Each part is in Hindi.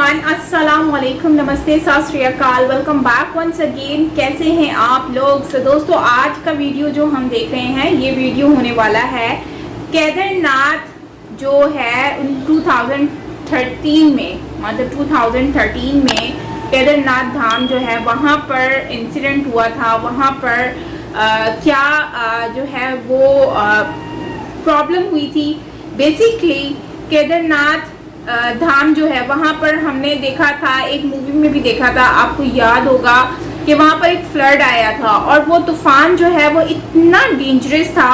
एवरीवन, अस्सलाम वालेकुम, नमस्ते, सत श्री अकाल, वेलकम बैक वंस अगेन। कैसे हैं आप लोग? दोस्तों, आज का वीडियो जो हम देख रहे हैं, ये वीडियो होने वाला है केदारनाथ जो है 2013 में, मतलब 2013 में केदारनाथ धाम जो है वहाँ पर इंसिडेंट हुआ था। वहाँ पर जो है वो प्रॉब्लम हुई थी। बेसिकली केदारनाथ धाम जो है वहाँ पर हमने देखा था, एक मूवी में भी देखा था, आपको याद होगा कि वहाँ पर एक फ्लड आया था और वो तूफान जो है वो इतना डेंजरस था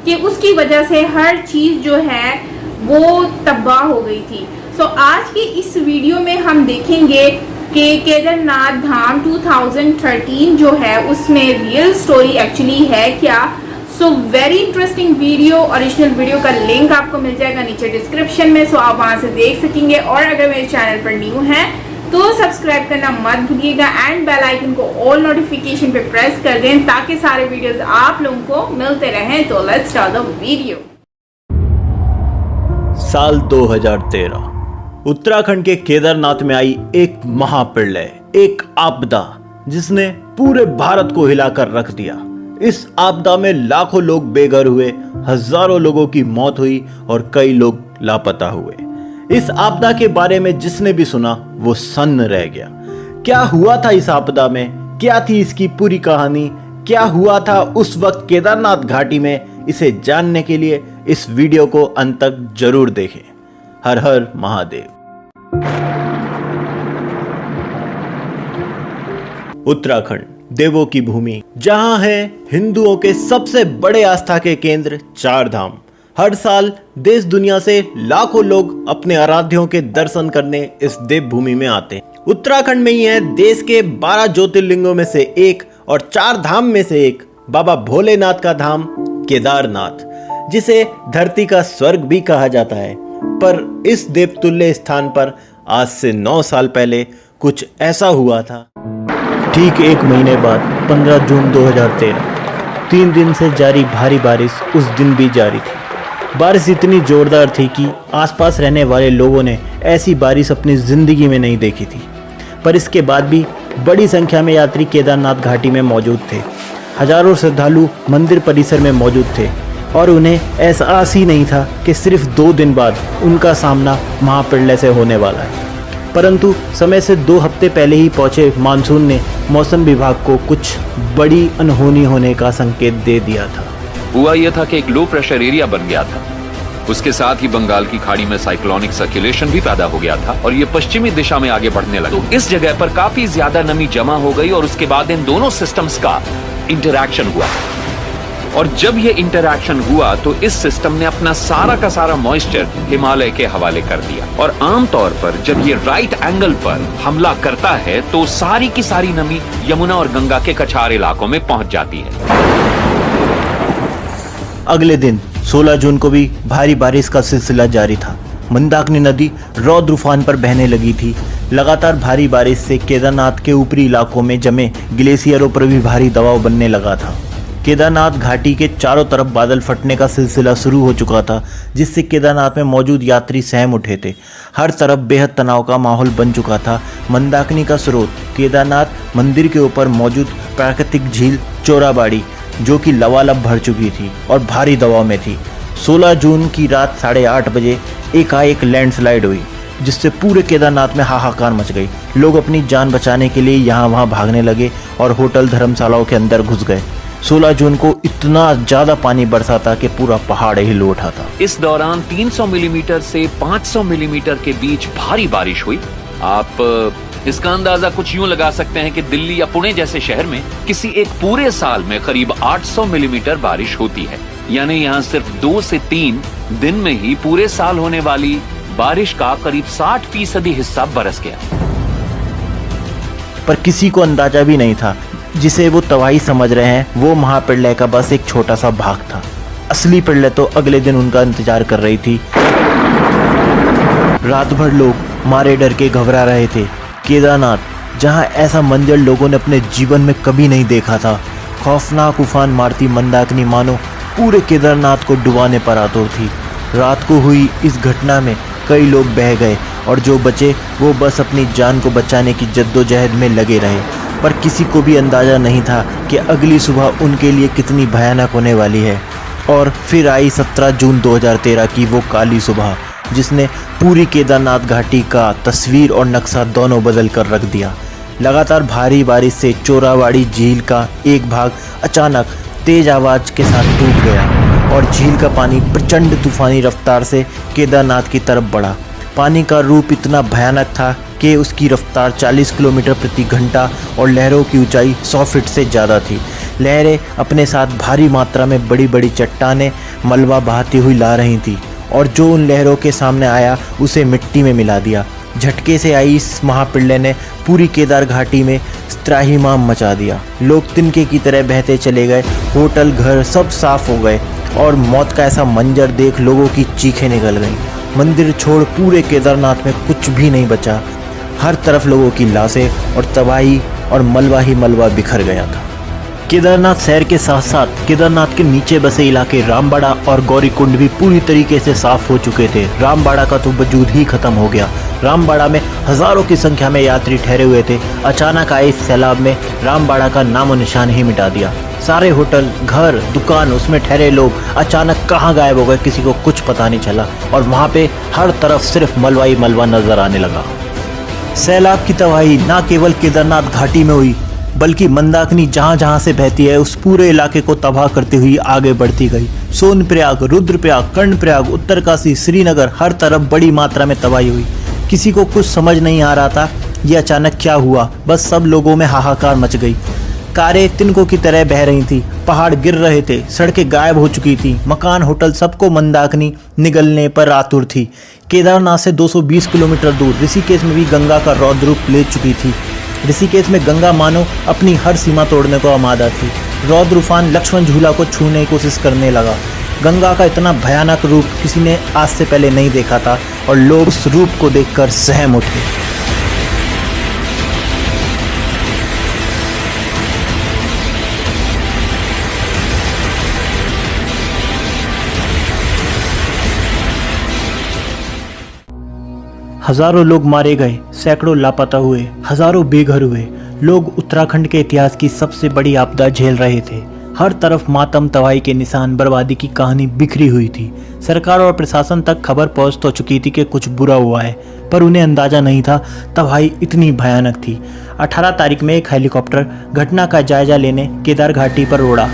कि उसकी वजह से हर चीज़ जो है वो तबाह हो गई थी। सो आज की इस वीडियो में हम देखेंगे कि केदारनाथ धाम 2013 जो है उसमें रियल स्टोरी एक्चुअली है क्या। So very interesting video, original video का लिंक आपको मिल जाएगा नीचे डिस्क्रिप्शन में, सो आप वहां से देख सकेंगे। और अगर मेरे चैनल पर न्यू हैं तो सब्सक्राइब करना मत भूलिएगा एंड बेल आइकन को ऑल नोटिफिकेशन पे प्रेस कर दें ताकि सारे वीडियोस आप लोगों को मिलते रहें। तो लेट्स स्टार्ट द वीडियो। साल 2013 उत्तराखंड के केदारनाथ में आई एक महाप्रलय, एक आपदा जिसने पूरे भारत को हिलाकर रख दिया। इस आपदा में लाखों लोग बेघर हुए, हजारों लोगों की मौत हुई और कई लोग लापता हुए। इस आपदा के बारे में जिसने भी सुना वो सन्न रह गया। क्या हुआ था इस आपदा में, क्या थी इसकी पूरी कहानी, क्या हुआ था उस वक्त केदारनाथ घाटी में, इसे जानने के लिए इस वीडियो को अंत तक जरूर देखें। हर हर महादेव। उत्तराखंड देवों की भूमि, जहां है हिंदुओं के सबसे बड़े आस्था के केंद्र चार धाम। हर साल देश दुनिया से लाखों लोग अपने आराध्यों के दर्शन करने इस देवभूमि में आते हैं। उत्तराखंड में ही है देश के 12 ज्योतिर्लिंगों में से एक और चार धाम में से एक बाबा भोलेनाथ का धाम केदारनाथ, जिसे धरती का स्वर्ग भी कहा जाता है। पर इस देवतुल्य स्थान पर आज से 9 साल पहले कुछ ऐसा हुआ था। ठीक एक महीने बाद 15 जून 2013, 3 दिन से जारी भारी बारिश उस दिन भी जारी थी। बारिश इतनी जोरदार थी कि आसपास रहने वाले लोगों ने ऐसी बारिश अपनी ज़िंदगी में नहीं देखी थी। पर इसके बाद भी बड़ी संख्या में यात्री केदारनाथ घाटी में मौजूद थे। हजारों श्रद्धालु मंदिर परिसर में मौजूद थे और उन्हें एहसास ही नहीं था कि सिर्फ 2 दिन बाद उनका सामना महाप्रलय से होने वाला है। परंतु समय से 2 हफ्ते पहले ही पहुंचे मानसून ने मौसम विभाग को कुछ बड़ी अनहोनी होने का संकेत दे दिया था। हुआ यह था कि एक लो प्रेशर एरिया बन गया था। उसके साथ ही बंगाल की खाड़ी में साइक्लोनिक सर्कुलेशन भी पैदा हो गया था और ये पश्चिमी दिशा में आगे बढ़ने लगा। तो इस जगह पर काफी ज्यादा नमी जमा हो गई और उसके बाद इन दोनों सिस्टम्स का इंटरैक्शन हुआ। और जब ये इंटरैक्शन हुआ तो इस सिस्टम ने अपना सारा का सारा मॉइस्चर हिमालय के हवाले कर दिया। और आमतौर पर जब ये राइट एंगल पर हमला करता है तो सारी की सारी नमी यमुना और गंगा के कछार इलाकों में पहुंच जाती है। अगले दिन 16 जून को भी भारी बारिश का सिलसिला जारी था। मंदाकिनी नदी रौद्र उफान पर बहने लगी थी। लगातार भारी बारिश से केदारनाथ के ऊपरी इलाकों में जमे ग्लेशियरों पर भी भारी दबाव बनने लगा था। केदारनाथ घाटी के चारों तरफ बादल फटने का सिलसिला शुरू हो चुका था, जिससे केदारनाथ में मौजूद यात्री सहम उठे थे। हर तरफ बेहद तनाव का माहौल बन चुका था। मंदाकिनी का स्रोत केदारनाथ मंदिर के ऊपर मौजूद प्राकृतिक झील चोराबाड़ी, जो कि लबालब भर चुकी थी और भारी दबाव में थी। 16 जून की रात 8:30 बजे एकाएक लैंडस्लाइड हुई, जिससे पूरे केदारनाथ में हाहाकार मच गई। लोग अपनी जान बचाने के लिए यहाँ वहाँ भागने लगे और होटल धर्मशालाओं के अंदर घुस गए। 16 जून को इतना ज्यादा पानी बरसा था कि पूरा पहाड़ हिल उठा था। इस दौरान 300 मिलीमीटर से 500 मिलीमीटर के बीच भारी बारिश हुई। आप इसका अंदाजा कुछ यूं लगा सकते हैं कि दिल्ली या पुणे जैसे शहर में किसी एक पूरे साल में करीब 800 मिलीमीटर बारिश होती है। यानी यहाँ सिर्फ 2 से 3 दिन में ही पूरे साल होने वाली बारिश का करीब 60% हिस्सा बरस गया। पर किसी को अंदाजा भी नहीं था, जिसे वो तबाही समझ रहे हैं, वो महाप्रलय का बस एक छोटा सा भाग था। असली प्रलय तो अगले दिन उनका इंतजार कर रही थी। रात भर लोग मारे डर के घबरा रहे थे। केदारनाथ, जहां ऐसा मंजर लोगों ने अपने जीवन में कभी नहीं देखा था। खौफनाक उफान मारती मंदाकिनी मानो पूरे केदारनाथ को डुबाने पर आतुर थी। रात को हुई इस घटना में कई लोग बह गए और जो बचे वो बस अपनी जान को बचाने की जद्दोजहद में लगे रहे। पर किसी को भी अंदाज़ा नहीं था कि अगली सुबह उनके लिए कितनी भयानक होने वाली है। और फिर आई 17 जून 2013 की वो काली सुबह, जिसने पूरी केदारनाथ घाटी का तस्वीर और नक्शा दोनों बदल कर रख दिया। लगातार भारी बारिश से चोरावाड़ी झील का एक भाग अचानक तेज आवाज़ के साथ टूट गया और झील का पानी प्रचंड तूफानी रफ्तार से केदारनाथ की तरफ बढ़ा। पानी का रूप इतना भयानक था कि उसकी रफ्तार 40 किलोमीटर प्रति घंटा और लहरों की ऊंचाई 100 फीट से ज़्यादा थी। लहरें अपने साथ भारी मात्रा में बड़ी बड़ी चट्टानें मलबा बहाती हुई ला रही थी और जो उन लहरों के सामने आया उसे मिट्टी में मिला दिया। झटके से आई इस महाप्रलय ने पूरी केदार घाटी में त्राहिमाम मचा दिया। लोग तिनके की तरह बहते चले गए, होटल घर सब साफ हो गए और मौत का ऐसा मंजर देख लोगों की चीखें निकल गईं। मंदिर छोड़ पूरे केदारनाथ में कुछ भी नहीं बचा। हर तरफ लोगों की लाशें और तबाही और मलबा ही मलबा बिखर गया था। केदारनाथ शहर के साथ साथ केदारनाथ के नीचे बसे इलाके रामबाड़ा और गौरीकुंड भी पूरी तरीके से साफ हो चुके थे। रामबाड़ा का तो वजूद ही खत्म हो गया। रामबाड़ा में हजारों की संख्या में यात्री ठहरे हुए थे। अचानक आए इस सैलाब में रामबाड़ा का नामो निशान ही मिटा दिया। सारे होटल, घर, दुकान, उसमें ठहरे लोग अचानक कहाँ गायब हो गए, किसी को कुछ पता नहीं चला और वहाँ पे हर तरफ सिर्फ मलबा ही मलबा नजर आने लगा। सैलाब की तबाही ना केवल केदारनाथ घाटी में हुई बल्कि मंदाकिनी जहाँ जहाँ से बहती है उस पूरे इलाके को तबाह करती हुई आगे बढ़ती गई। सोनप्रयाग, रुद्रप्रयाग, कर्णप्रयाग, उत्तरकाशी, श्रीनगर, हर तरफ बड़ी मात्रा में तबाही हुई। किसी को कुछ समझ नहीं आ रहा था ये अचानक क्या हुआ। बस सब लोगों में हाहाकार मच गई। कारें तिनकों की तरह बह रही थी, पहाड़ गिर रहे थे, सड़कें गायब हो चुकी थी, मकान, होटल सबको मंदाकिनी निगलने पर आतुर थी। केदारनाथ से 220 किलोमीटर दूर ऋषिकेश में भी गंगा का रौद्र रूप ले चुकी थी। ऋषिकेश में गंगा मानो अपनी हर सीमा तोड़ने को आमादा थी। रौद्र उफान लक्ष्मण झूला को छूने की कोशिश करने लगा। गंगा का इतना भयानक रूप किसी ने आज से पहले नहीं देखा था और लोग उस रूप को देखकर सहम उठे। हजारों लोग मारे गए, सैकड़ों लापता हुए, हजारों बेघर हुए। लोग उत्तराखंड के इतिहास की सबसे बड़ी आपदा झेल रहे थे। हर तरफ मातम, तबाही के निशान, बर्बादी की कहानी बिखरी हुई थी। सरकार और प्रशासन तक खबर पहुंच तो चुकी थी कि कुछ बुरा हुआ है, पर उन्हें अंदाजा नहीं था तबाही इतनी भयानक थी। 18 तारीख में एक हेलीकॉप्टर घटना का जायजा लेने केदार घाटी पर उड़ा।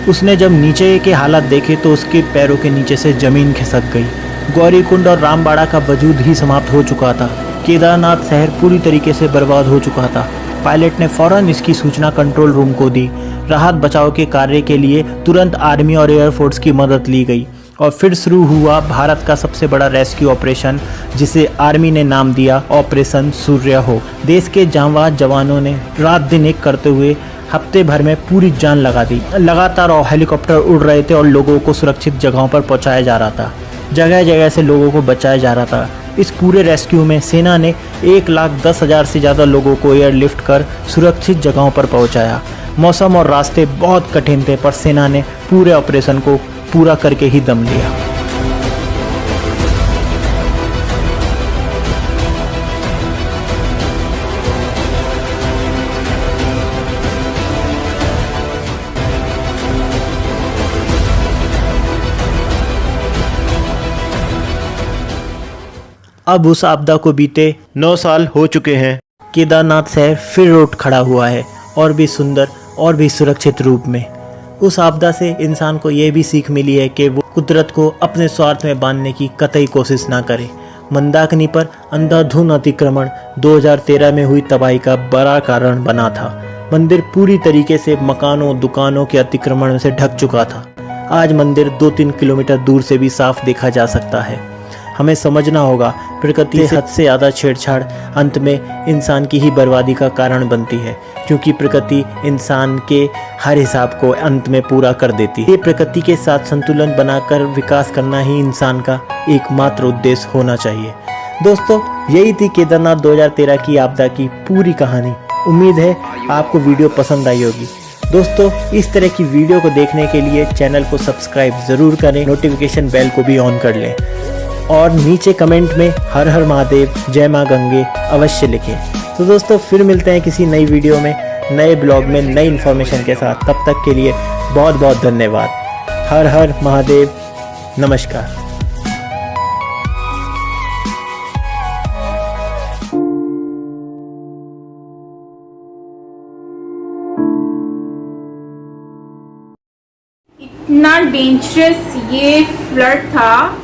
उसने जब नीचे के हालात देखे तो उसके पैरों के नीचे से जमीन खिसक गई। गौरीकुंड और रामबाड़ा का वजूद ही समाप्त हो चुका था। केदारनाथ शहर पूरी तरीके से बर्बाद हो चुका था। पायलट ने फौरन इसकी सूचना कंट्रोल रूम को दी। राहत बचाव के कार्य के लिए तुरंत आर्मी और एयरफोर्स की मदद ली गई और फिर शुरू हुआ भारत का सबसे बड़ा रेस्क्यू ऑपरेशन, जिसे आर्मी ने नाम दिया ऑपरेशन सूर्य हो। देश के जांबाज जवानों ने रात दिन एक करते हुए हफ्ते भर में पूरी जान लगा दी। लगातार हेलीकॉप्टर उड़ रहे थे और लोगों को सुरक्षित जगहों पर पहुंचाया जा रहा था। जगह जगह से लोगों को बचाया जा रहा था। इस पूरे रेस्क्यू में सेना ने 1,10,000 से ज़्यादा लोगों को एयरलिफ्ट कर सुरक्षित जगहों पर पहुंचाया। मौसम और रास्ते बहुत कठिन थे, पर सेना ने पूरे ऑपरेशन को पूरा करके ही दम लिया। अब उस आपदा को बीते 9 साल हो चुके हैं। केदारनाथ शहर फिर उठ खड़ा हुआ है, और भी सुंदर और भी सुरक्षित रूप में। उस आपदा से इंसान को ये भी सीख मिली है कि वो कुदरत को अपने स्वार्थ में बांधने की कतई कोशिश ना करे। मंदाकिनी पर अंधाधुंध अतिक्रमण 2013 में हुई तबाही का बड़ा कारण बना था। मंदिर पूरी तरीके से मकानों, दुकानों के अतिक्रमण से ढक चुका था। आज मंदिर 2-3 किलोमीटर दूर से भी साफ देखा जा सकता है। हमें समझना होगा, प्रकृति से हद से ज़्यादा छेड़छाड़ अंत में इंसान की ही बर्बादी का कारण बनती है, क्योंकि प्रकृति इंसान के हर हिसाब को अंत में पूरा कर देती है। ये प्रकृति के साथ संतुलन बनाकर विकास करना ही इंसान का एकमात्र उद्देश्य होना चाहिए। दोस्तों, यही थी केदारनाथ 2013 की आपदा की पूरी कहानी। उम्मीद है आपको वीडियो पसंद आई होगी। दोस्तों, इस तरह की वीडियो को देखने के लिए चैनल को सब्सक्राइब ज़रूर करें, नोटिफिकेशन बेल को भी ऑन कर लें। और नीचे कमेंट में हर हर महादेव, जय माँ गंगे अवश्य लिखें। तो दोस्तों फिर मिलते हैं किसी नई वीडियो में, नए ब्लॉग में, नई इन्फॉर्मेशन के साथ। तब तक के लिए बहुत बहुत धन्यवाद। हर हर महादेव, नमस्कार। इतना डेंजरस ये फ्लड था।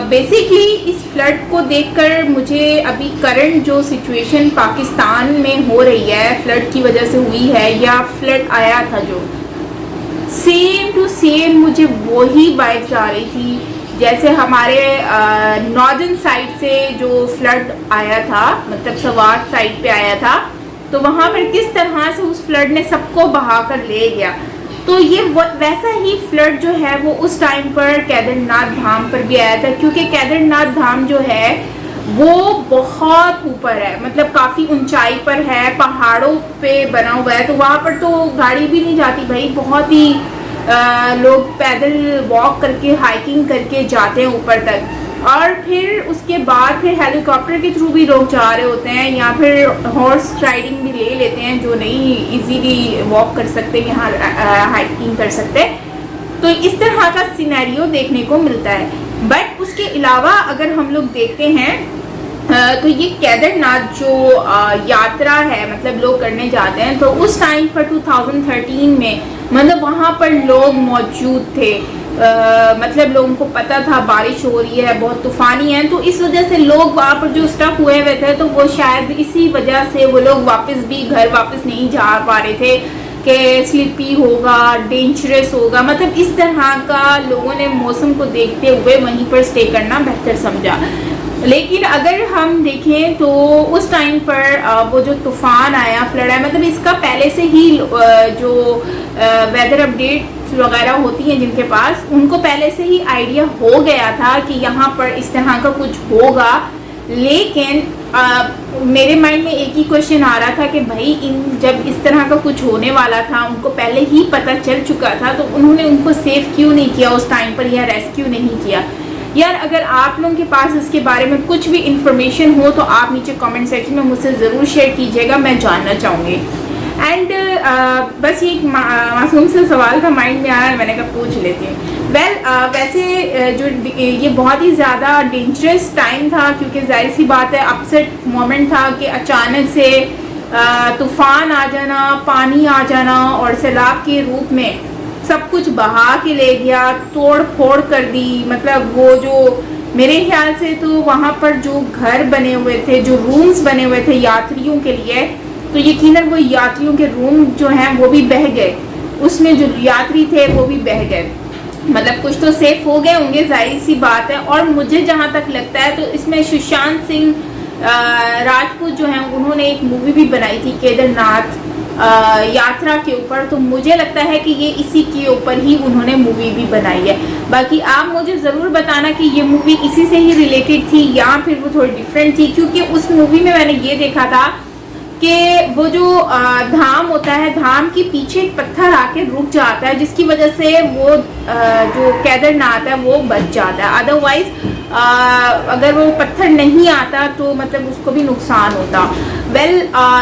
बेसिकली इस फ्लड को देखकर मुझे अभी करंट जो सिचुएशन पाकिस्तान में हो रही है फ्लड की वजह से हुई है, या फ्लड आया था जो सेम टू सेम मुझे वही वाइब्स आ रही थी जैसे हमारे नॉर्दर्न साइड से जो फ्लड आया था, मतलब सवात साइड पे आया था, तो वहाँ पर किस तरह से उस फ्लड ने सबको बहा कर ले गया। तो ये वैसा ही फ्लड जो है वो उस टाइम पर केदारनाथ धाम पर भी आया था, क्योंकि केदारनाथ धाम जो है वो बहुत ऊपर है, मतलब काफ़ी ऊंचाई पर है, पहाड़ों पे बना हुआ है। तो वहाँ पर तो गाड़ी भी नहीं जाती भाई, बहुत ही लोग पैदल वॉक करके, हाइकिंग करके जाते हैं ऊपर तक। और फिर उसके बाद फिर हेलीकॉप्टर के थ्रू भी लोग जा रहे होते हैं, या फिर हॉर्स राइडिंग भी ले लेते हैं जो नहीं इजीली वॉक कर सकते, यहाँ हाइकिंग कर सकते। तो इस तरह का सिनेरियो देखने को मिलता है। बट उसके अलावा अगर हम लोग देखते हैं तो ये केदारनाथ जो यात्रा है, मतलब लोग करने जाते हैं, तो उस टाइम पर 2013 में मतलब वहाँ पर लोग मौजूद थे। मतलब लोगों को पता था बारिश हो रही है, बहुत तूफानी है, तो इस वजह से लोग वहाँ पर जो स्टक हुए हुए थे, तो वो शायद इसी वजह से वो लोग वापस भी घर वापस नहीं जा पा रहे थे कि स्लिपी होगा, डेंजरस होगा। मतलब इस तरह का लोगों ने मौसम को देखते हुए वहीं पर स्टे करना बेहतर समझा। लेकिन अगर हम देखें तो उस टाइम पर वो जो तूफ़ान आया, फ्लड आया, मतलब इसका पहले से ही जो वेदर अपडेट वगैरह होती हैं जिनके पास, उनको पहले से ही आइडिया हो गया था कि यहाँ पर इस तरह का कुछ होगा। लेकिन मेरे माइंड में एक ही क्वेश्चन आ रहा था कि भाई जब इस तरह का कुछ होने वाला था, उनको पहले ही पता चल चुका था, तो उन्होंने उनको सेव क्यों नहीं किया उस टाइम पर, या रेस्क्यू नहीं किया। यार अगर आप लोगों के पास इसके बारे में कुछ भी इंफॉर्मेशन हो तो आप नीचे कमेंट सेक्शन में मुझसे ज़रूर शेयर कीजिएगा, मैं जानना चाहूँगी। एंड बस ये एक मासूम से सवाल था माइंड में आया, मैंने कहा पूछ लेती हूँ। वैसे जो ये बहुत ही ज़्यादा डेंजरस टाइम था, क्योंकि जाहिर सी बात है अपसेट मोमेंट था कि अचानक से तूफ़ान आ जाना, पानी आ जाना और सैलाब के रूप में सब कुछ बहा के ले गया, तोड़ फोड़ कर दी। मतलब वो जो मेरे ख्याल से तो वहाँ पर जो घर बने हुए थे, जो रूम्स बने हुए थे यात्रियों के लिए, तो यकीनन वो यात्रियों के रूम जो हैं वो भी बह गए, उसमें जो यात्री थे वो भी बह गए। मतलब कुछ तो सेफ हो गए होंगे, जाहिर सी बात है। और मुझे जहाँ तक लगता है तो इसमें सुशांत सिंह राजपूत जो हैं उन्होंने एक मूवी भी बनाई थी केदारनाथ यात्रा के ऊपर, तो मुझे लगता है कि ये इसी के ऊपर ही उन्होंने मूवी भी बनाई है। बाकी आप मुझे ज़रूर बताना कि ये मूवी इसी से ही रिलेटेड थी या फिर वो थोड़ी डिफरेंट थी, क्योंकि उस मूवी में मैंने ये देखा था कि वो जो धाम होता है, धाम के पीछे एक पत्थर आके रुक जाता है, जिसकी वजह से वो जो केदारनाथ है वो बच जाता है। अदरवाइज अगर वो पत्थर नहीं आता तो मतलब उसको भी नुकसान होता।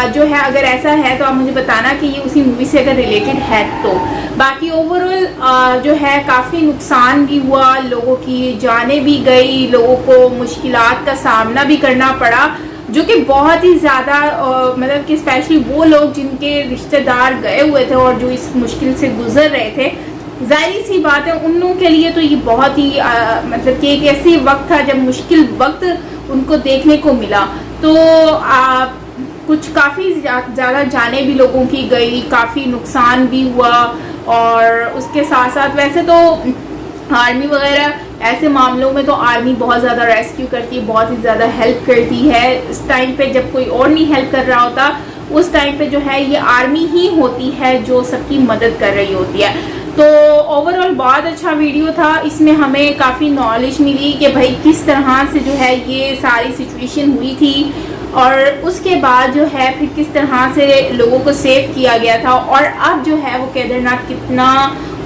जो है अगर ऐसा है तो आप मुझे बताना कि ये उसी मूवी से अगर रिलेटेड है तो। बाकी ओवरऑल जो है काफ़ी नुकसान भी हुआ, लोगों की जानें भी गई, लोगों को मुश्किलात का सामना भी करना पड़ा, जो कि बहुत ही ज़्यादा मतलब कि स्पेशली वो लोग जिनके रिश्तेदार गए हुए थे और जो इस मुश्किल से गुजर रहे थे, जाहिर सी बात है उन लोगों के लिए तो ये बहुत ही मतलब कि एक ऐसी वक्त था जब मुश्किल वक्त उनको देखने को मिला। तो कुछ काफ़ी ज़्यादा जानें भी लोगों की गई, काफ़ी नुकसान भी हुआ। और उसके साथ साथ वैसे तो आर्मी वगैरह ऐसे मामलों में तो आर्मी बहुत ज़्यादा रेस्क्यू करती है, बहुत ही ज़्यादा हेल्प करती है। इस टाइम पे जब कोई और नहीं हेल्प कर रहा होता, उस टाइम पे जो है ये आर्मी ही होती है जो सबकी मदद कर रही होती है। तो ओवरऑल बहुत अच्छा वीडियो था, इसमें हमें काफ़ी नॉलेज मिली कि भाई किस तरह से जो है ये सारी सिचुएशन हुई थी और उसके बाद जो है फिर किस तरह से लोगों को सेव किया गया था, और अब जो है वो केदारनाथ कितना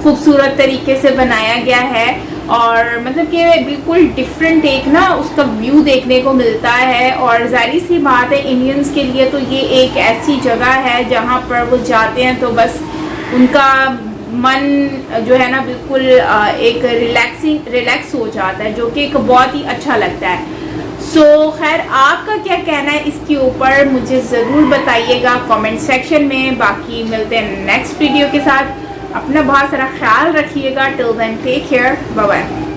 खूबसूरत तरीके से बनाया गया है। और मतलब कि बिल्कुल डिफरेंट एक ना उसका व्यू देखने को मिलता है। और जाहिर सी बात है इंडियंस के लिए तो ये एक ऐसी जगह है जहाँ पर वो जाते हैं तो बस उनका मन जो है ना बिल्कुल एक रिलैक्स हो जाता है, जो कि एक बहुत ही अच्छा लगता है। सो खैर आपका क्या कहना है इसके ऊपर मुझे ज़रूर बताइएगा कमेंट सेक्शन में। बाकी मिलते हैं नेक्स्ट वीडियो के साथ। अपना बहुत सारा ख्याल रखिएगा। Till then take care, bye bye.